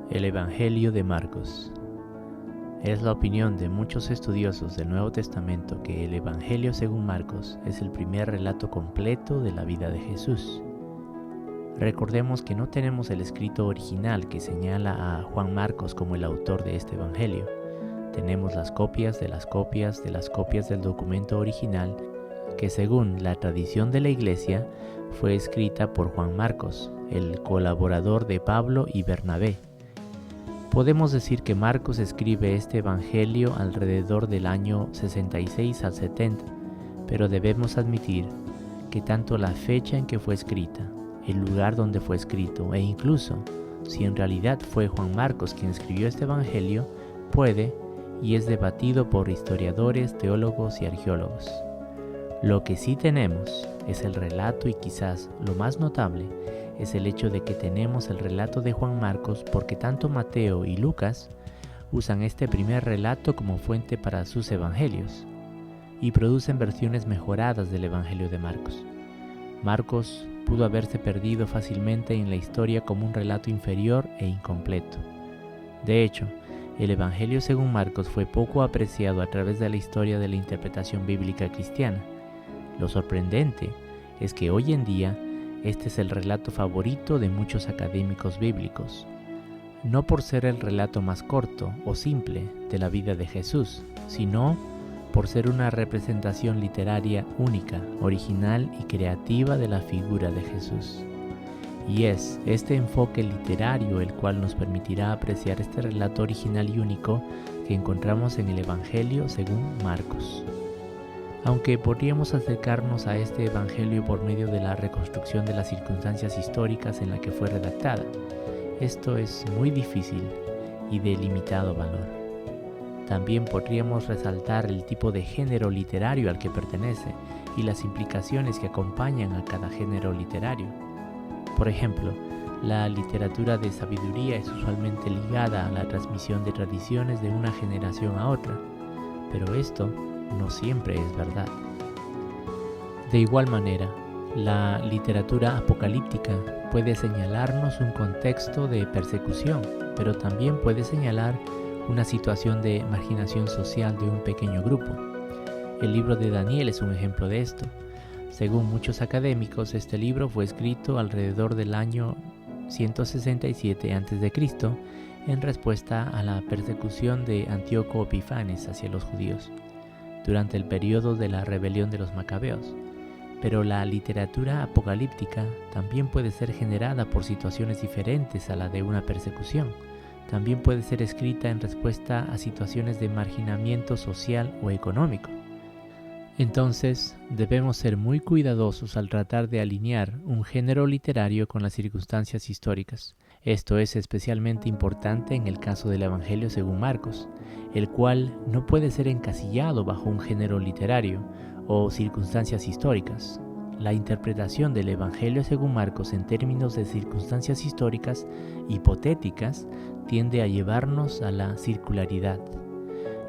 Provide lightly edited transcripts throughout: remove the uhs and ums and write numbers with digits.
El Evangelio de Marcos. Es la opinión de muchos estudiosos del Nuevo Testamento que el Evangelio según Marcos es el primer relato completo de la vida de Jesús. Recordemos que no tenemos el escrito original que señala a Juan Marcos como el autor de este Evangelio. Tenemos las copias de las copias de las copias del documento original que, según la tradición de la Iglesia, fue escrita por Juan Marcos, el colaborador de Pablo y Bernabé. Podemos decir que Marcos escribe este Evangelio alrededor del año 66 al 70, pero debemos admitir que tanto la fecha en que fue escrita, el lugar donde fue escrito e incluso si en realidad fue Juan Marcos quien escribió este Evangelio, puede y es debatido por historiadores, teólogos y arqueólogos. Lo que sí tenemos es el relato y quizás lo más notable es el hecho de que tenemos el relato de Juan Marcos porque tanto Mateo y Lucas usan este primer relato como fuente para sus evangelios y producen versiones mejoradas del Evangelio de Marcos. Marcos pudo haberse perdido fácilmente en la historia como un relato inferior e incompleto. De hecho, el Evangelio según Marcos fue poco apreciado a través de la historia de la interpretación bíblica cristiana. Lo sorprendente es que hoy en día este es el relato favorito de muchos académicos bíblicos, no por ser el relato más corto o simple de la vida de Jesús, sino por ser una representación literaria única, original y creativa de la figura de Jesús. Y es este enfoque literario el cual nos permitirá apreciar este relato original y único que encontramos en el Evangelio según Marcos. Aunque podríamos acercarnos a este Evangelio por medio de la reconstrucción de las circunstancias históricas en la que fue redactada, esto es muy difícil y de limitado valor. También podríamos resaltar el tipo de género literario al que pertenece y las implicaciones que acompañan a cada género literario. Por ejemplo, la literatura de sabiduría es usualmente ligada a la transmisión de tradiciones de una generación a otra, pero esto no siempre es verdad. De igual manera, la literatura apocalíptica puede señalarnos un contexto de persecución, pero también puede señalar una situación de marginación social de un pequeño grupo. El libro de Daniel es un ejemplo de esto. Según muchos académicos, este libro fue escrito alrededor del año 167 a.C. en respuesta a la persecución de Antíoco Epifanes hacia los judíos durante el periodo de la rebelión de los Macabeos. Pero la literatura apocalíptica también puede ser generada por situaciones diferentes a la de una persecución. También puede ser escrita en respuesta a situaciones de marginamiento social o económico. Entonces, debemos ser muy cuidadosos al tratar de alinear un género literario con las circunstancias históricas. Esto es especialmente importante en el caso del Evangelio según Marcos, el cual no puede ser encasillado bajo un género literario o circunstancias históricas. La interpretación del Evangelio según Marcos en términos de circunstancias históricas hipotéticas tiende a llevarnos a la circularidad.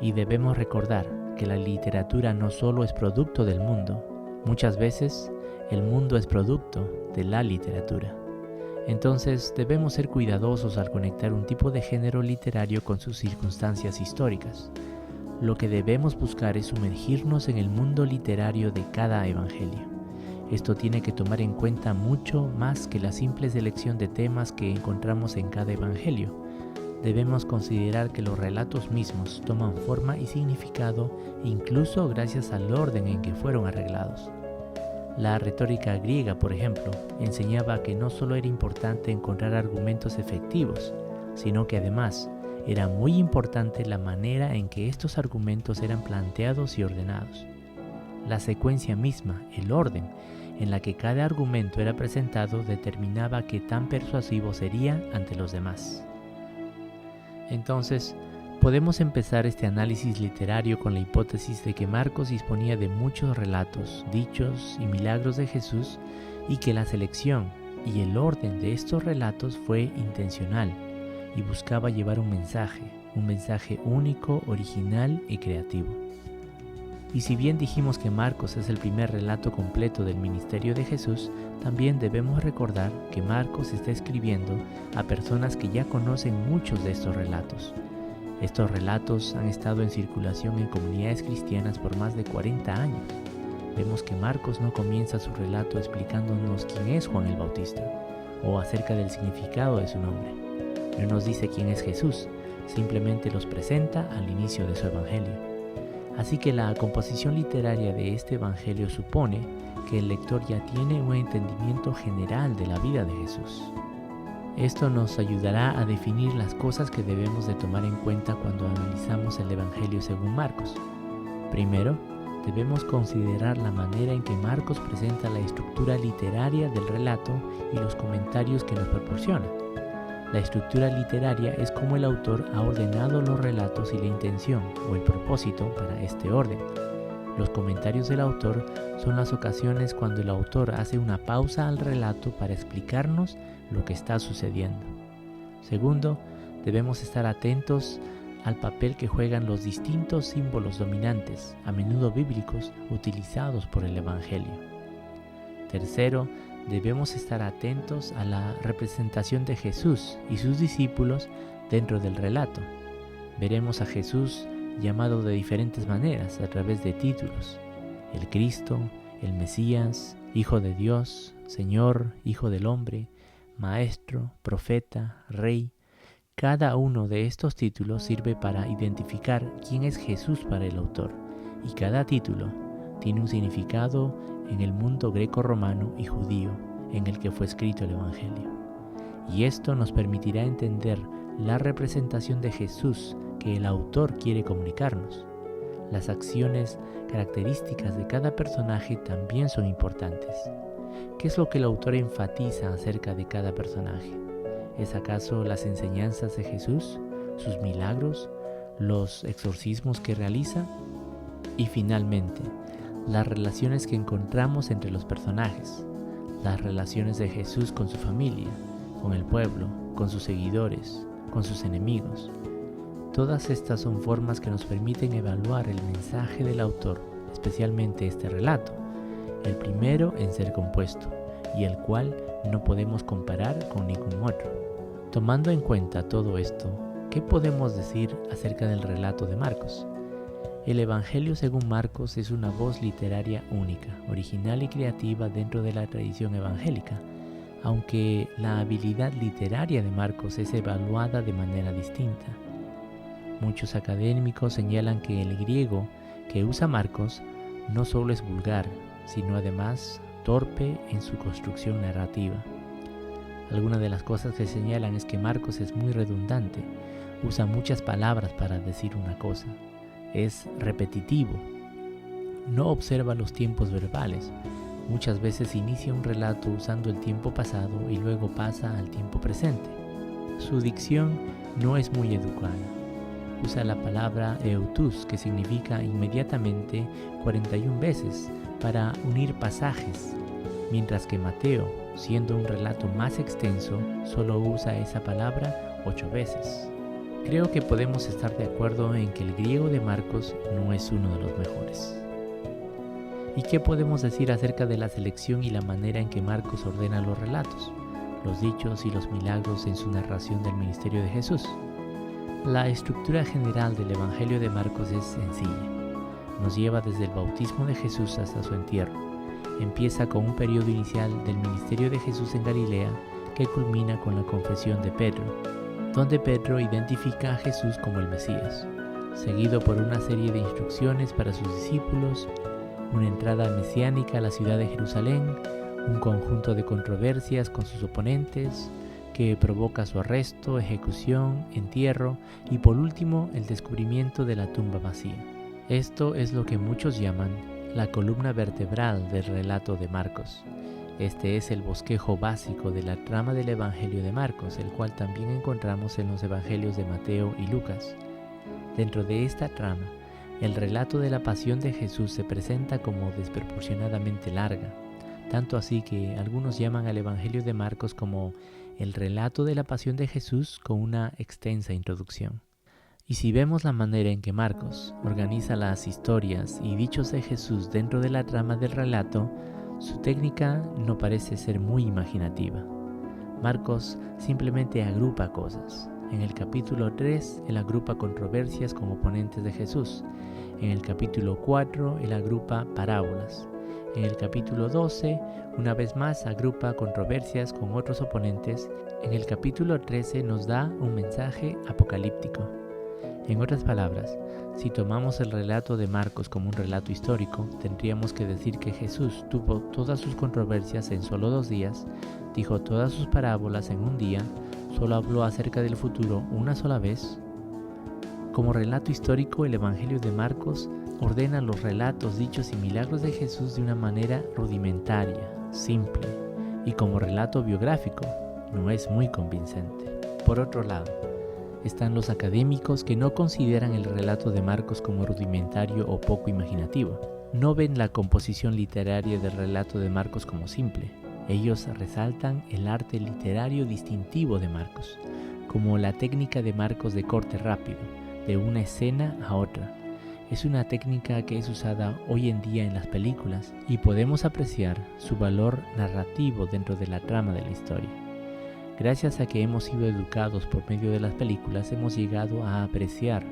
Y debemos recordar que la literatura no solo es producto del mundo, muchas veces el mundo es producto de la literatura. Entonces debemos ser cuidadosos al conectar un tipo de género literario con sus circunstancias históricas. Lo que debemos buscar es sumergirnos en el mundo literario de cada evangelio. Esto tiene que tomar en cuenta mucho más que la simple selección de temas que encontramos en cada evangelio. Debemos considerar que los relatos mismos toman forma y significado incluso gracias al orden en que fueron arreglados. La retórica griega, por ejemplo, enseñaba que no solo era importante encontrar argumentos efectivos, sino que además era muy importante la manera en que estos argumentos eran planteados y ordenados. La secuencia misma, el orden en la que cada argumento era presentado determinaba qué tan persuasivo sería ante los demás. Entonces, podemos empezar este análisis literario con la hipótesis de que Marcos disponía de muchos relatos, dichos y milagros de Jesús y que la selección y el orden de estos relatos fue intencional y buscaba llevar un mensaje único, original y creativo. Y si bien dijimos que Marcos es el primer relato completo del ministerio de Jesús, también debemos recordar que Marcos está escribiendo a personas que ya conocen muchos de estos relatos. Estos relatos han estado en circulación en comunidades cristianas por más de 40 años. Vemos que Marcos no comienza su relato explicándonos quién es Juan el Bautista o acerca del significado de su nombre. No nos dice quién es Jesús, simplemente los presenta al inicio de su evangelio. Así que la composición literaria de este evangelio supone que el lector ya tiene un entendimiento general de la vida de Jesús. Esto nos ayudará a definir las cosas que debemos de tomar en cuenta cuando analizamos el evangelio según Marcos. Primero, debemos considerar la manera en que Marcos presenta la estructura literaria del relato y los comentarios que nos proporciona. La estructura literaria es cómo el autor ha ordenado los relatos y la intención o el propósito para este orden. Los comentarios del autor son las ocasiones cuando el autor hace una pausa al relato para explicarnos lo que está sucediendo. Segundo, debemos estar atentos al papel que juegan los distintos símbolos dominantes, a menudo bíblicos, utilizados por el Evangelio. Tercero, debemos estar atentos a la representación de Jesús y sus discípulos dentro del relato. Veremos a Jesús llamado de diferentes maneras a través de títulos: el Cristo, el Mesías, Hijo de Dios, Señor, Hijo del Hombre, Maestro, Profeta, Rey. Cada uno de estos títulos sirve para identificar quién es Jesús para el autor, y cada título tiene un significado en el mundo greco-romano y judío en el que fue escrito el Evangelio. Y esto nos permitirá entender la representación de Jesús que el autor quiere comunicarnos. Las acciones características de cada personaje también son importantes. ¿Qué es lo que el autor enfatiza acerca de cada personaje? ¿Es acaso las enseñanzas de Jesús, sus milagros, los exorcismos que realiza? Y finalmente, las relaciones que encontramos entre los personajes, las relaciones de Jesús con su familia, con el pueblo, con sus seguidores, con sus enemigos. Todas estas son formas que nos permiten evaluar el mensaje del autor, especialmente este relato, el primero en ser compuesto y el cual no podemos comparar con ningún otro. Tomando en cuenta todo esto, ¿qué podemos decir acerca del relato de Marcos? El Evangelio según Marcos es una voz literaria única, original y creativa dentro de la tradición evangélica, aunque la habilidad literaria de Marcos es evaluada de manera distinta. Muchos académicos señalan que el griego que usa Marcos no solo es vulgar, sino además torpe en su construcción narrativa. Algunas de las cosas que señalan es que Marcos es muy redundante, usa muchas palabras para decir una cosa. Es repetitivo, no observa los tiempos verbales, muchas veces inicia un relato usando el tiempo pasado y luego pasa al tiempo presente. Su dicción no es muy educada, usa la palabra eutus, que significa inmediatamente 41 veces para unir pasajes, mientras que Mateo, siendo un relato más extenso, solo usa esa palabra 8 veces. Creo que podemos estar de acuerdo en que el griego de Marcos no es uno de los mejores. ¿Y qué podemos decir acerca de la selección y la manera en que Marcos ordena los relatos, los dichos y los milagros en su narración del ministerio de Jesús? La estructura general del Evangelio de Marcos es sencilla. Nos lleva desde el bautismo de Jesús hasta su entierro. Empieza con un periodo inicial del ministerio de Jesús en Galilea que culmina con la confesión de Pedro, donde Pedro identifica a Jesús como el Mesías, seguido por una serie de instrucciones para sus discípulos, una entrada mesiánica a la ciudad de Jerusalén, un conjunto de controversias con sus oponentes que provoca su arresto, ejecución, entierro y por último el descubrimiento de la tumba vacía. Esto es lo que muchos llaman la columna vertebral del relato de Marcos. Este es el bosquejo básico de la trama del Evangelio de Marcos, el cual también encontramos en los Evangelios de Mateo y Lucas. Dentro de esta trama, el relato de la pasión de Jesús se presenta como desproporcionadamente larga, tanto así que algunos llaman al Evangelio de Marcos como el relato de la pasión de Jesús con una extensa introducción. Y si vemos la manera en que Marcos organiza las historias y dichos de Jesús dentro de la trama del relato, su técnica no parece ser muy imaginativa. Marcos simplemente agrupa cosas. En el capítulo 3, él agrupa controversias con oponentes de Jesús. En el capítulo 4, él agrupa parábolas. En el capítulo 12, una vez más agrupa controversias con otros oponentes. En el capítulo 13 nos da un mensaje apocalíptico. En otras palabras, si tomamos el relato de Marcos como un relato histórico, tendríamos que decir que Jesús tuvo todas sus controversias en solo 2 días, dijo todas sus parábolas en un día, solo habló acerca del futuro una sola vez. Como relato histórico, el Evangelio de Marcos ordena los relatos, dichos y milagros de Jesús de una manera rudimentaria, simple, y como relato biográfico, no es muy convincente. Por otro lado, están los académicos que no consideran el relato de Marcos como rudimentario o poco imaginativo. No ven la composición literaria del relato de Marcos como simple. Ellos resaltan el arte literario distintivo de Marcos, como la técnica de Marcos de corte rápido, de una escena a otra. Es una técnica que es usada hoy en día en las películas y podemos apreciar su valor narrativo dentro de la trama de la historia. Gracias a que hemos sido educados por medio de las películas, hemos llegado a apreciar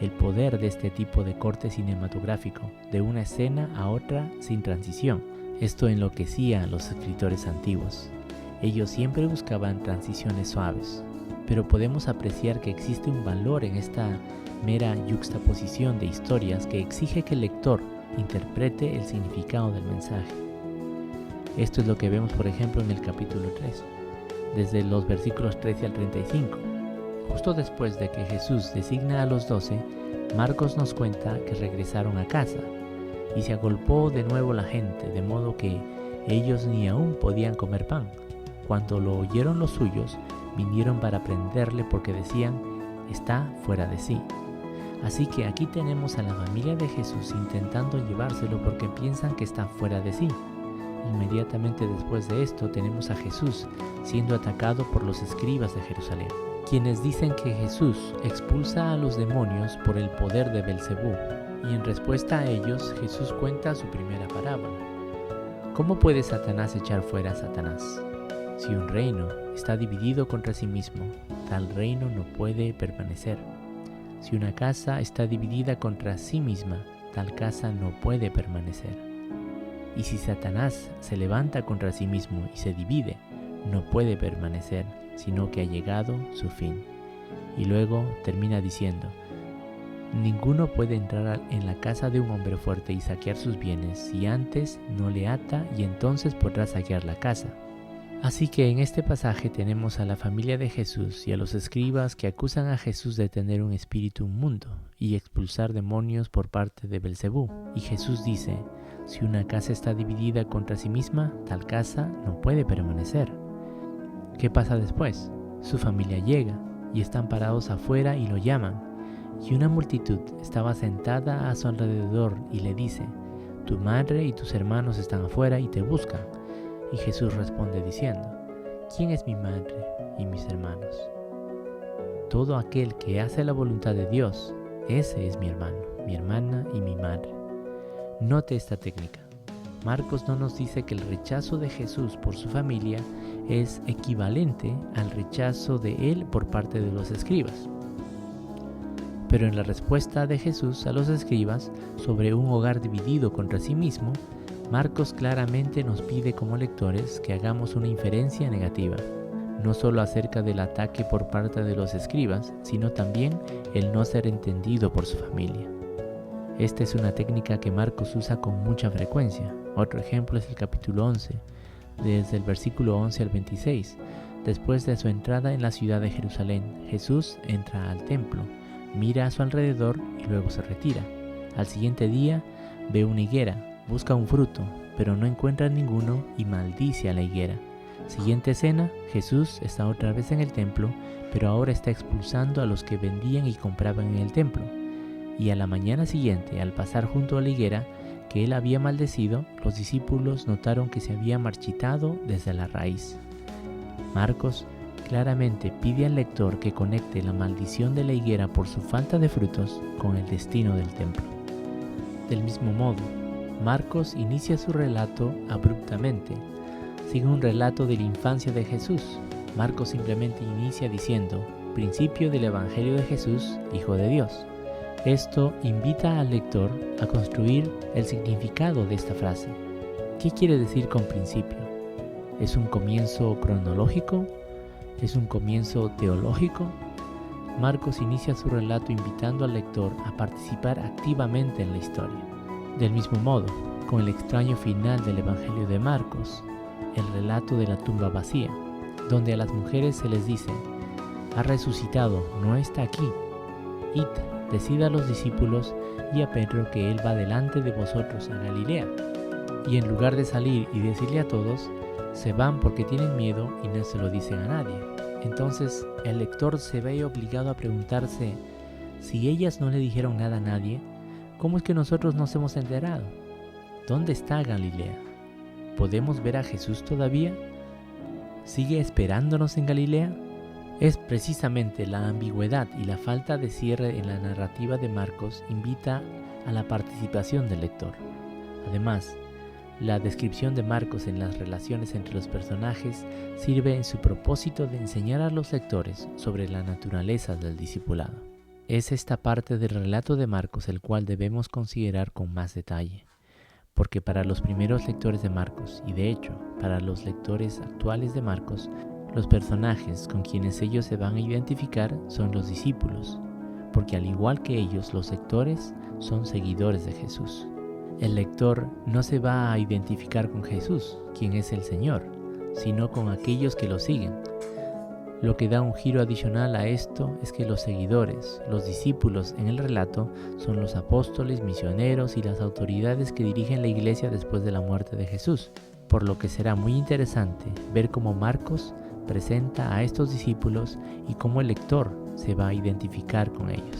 el poder de este tipo de corte cinematográfico, de una escena a otra sin transición. Esto enloquecía a los escritores antiguos. Ellos siempre buscaban transiciones suaves, pero podemos apreciar que existe un valor en esta mera yuxtaposición de historias que exige que el lector interprete el significado del mensaje. Esto es lo que vemos, por ejemplo, en el capítulo 3. Desde los versículos 13 al 35. Justo después de que Jesús designa a los 12, Marcos nos cuenta que regresaron a casa y se agolpó de nuevo la gente, de modo que ellos ni aún podían comer pan. Cuando lo oyeron los suyos, vinieron para prenderle porque decían, está fuera de sí. Así que aquí tenemos a la familia de Jesús intentando llevárselo porque piensan que está fuera de sí. Inmediatamente después de esto tenemos a Jesús siendo atacado por los escribas de Jerusalén, quienes dicen que Jesús expulsa a los demonios por el poder de Belcebú, y en respuesta a ellos Jesús cuenta su primera parábola. ¿Cómo puede Satanás echar fuera a Satanás? Si un reino está dividido contra sí mismo, tal reino no puede permanecer. Si una casa está dividida contra sí misma, tal casa no puede permanecer. Y si Satanás se levanta contra sí mismo y se divide, no puede permanecer, sino que ha llegado su fin. Y luego termina diciendo, ninguno puede entrar en la casa de un hombre fuerte y saquear sus bienes si antes no le ata y entonces podrá saquear la casa. Así que en este pasaje tenemos a la familia de Jesús y a los escribas que acusan a Jesús de tener un espíritu inmundo y expulsar demonios por parte de Belcebú. Y Jesús dice, si una casa está dividida contra sí misma, tal casa no puede permanecer. ¿Qué pasa después? Su familia llega y están parados afuera y lo llaman. Y una multitud estaba sentada a su alrededor y le dice, tu madre y tus hermanos están afuera y te buscan. Y Jesús responde diciendo, ¿quién es mi madre y mis hermanos? Todo aquel que hace la voluntad de Dios, ese es mi hermano, mi hermana y mi madre. Note esta técnica. Marcos no nos dice que el rechazo de Jesús por su familia es equivalente al rechazo de él por parte de los escribas. Pero en la respuesta de Jesús a los escribas sobre un hogar dividido contra sí mismo, Marcos claramente nos pide como lectores que hagamos una inferencia negativa, no solo acerca del ataque por parte de los escribas, sino también el no ser entendido por su familia. Esta es una técnica que Marcos usa con mucha frecuencia. Otro ejemplo es el capítulo 11, desde el versículo 11 al 26. Después de su entrada en la ciudad de Jerusalén, Jesús entra al templo, mira a su alrededor y luego se retira. Al siguiente día ve una higuera, busca un fruto, pero no encuentra ninguno y maldice a la higuera. Siguiente escena, Jesús está otra vez en el templo, pero ahora está expulsando a los que vendían y compraban en el templo. Y a la mañana siguiente, al pasar junto a la higuera que él había maldecido, los discípulos notaron que se había marchitado desde la raíz. Marcos claramente pide al lector que conecte la maldición de la higuera por su falta de frutos con el destino del templo. Del mismo modo, Marcos inicia su relato abruptamente, sin un relato de la infancia de Jesús. Marcos simplemente inicia diciendo, principio del Evangelio de Jesús, Hijo de Dios. Esto invita al lector a construir el significado de esta frase. ¿Qué quiere decir con principio? ¿Es un comienzo cronológico? ¿Es un comienzo teológico? Marcos inicia su relato invitando al lector a participar activamente en la historia. Del mismo modo, con el extraño final del Evangelio de Marcos, el relato de la tumba vacía, donde a las mujeres se les dice, ha resucitado, no está aquí. Id, decid a los discípulos y a Pedro que él va delante de vosotros a Galilea. Y en lugar de salir y decirle a todos, se van porque tienen miedo y no se lo dicen a nadie. Entonces el lector se ve obligado a preguntarse, si ellas no le dijeron nada a nadie, ¿cómo es que nosotros nos hemos enterado? ¿Dónde está Galilea? ¿Podemos ver a Jesús todavía? ¿Sigue esperándonos en Galilea? Es precisamente la ambigüedad y la falta de cierre en la narrativa de Marcos invita a la participación del lector. Además, la descripción de Marcos en las relaciones entre los personajes sirve en su propósito de enseñar a los lectores sobre la naturaleza del discipulado. Es esta parte del relato de Marcos el cual debemos considerar con más detalle, porque para los primeros lectores de Marcos, y de hecho para los lectores actuales de Marcos, los personajes con quienes ellos se van a identificar son los discípulos, porque al igual que ellos, los lectores son seguidores de Jesús. El lector no se va a identificar con Jesús, quien es el Señor, sino con aquellos que lo siguen. Lo que da un giro adicional a esto es que los seguidores, los discípulos en el relato, son los apóstoles, misioneros y las autoridades que dirigen la iglesia después de la muerte de Jesús, por lo que será muy interesante ver cómo Marcos presenta a estos discípulos y cómo el lector se va a identificar con ellos.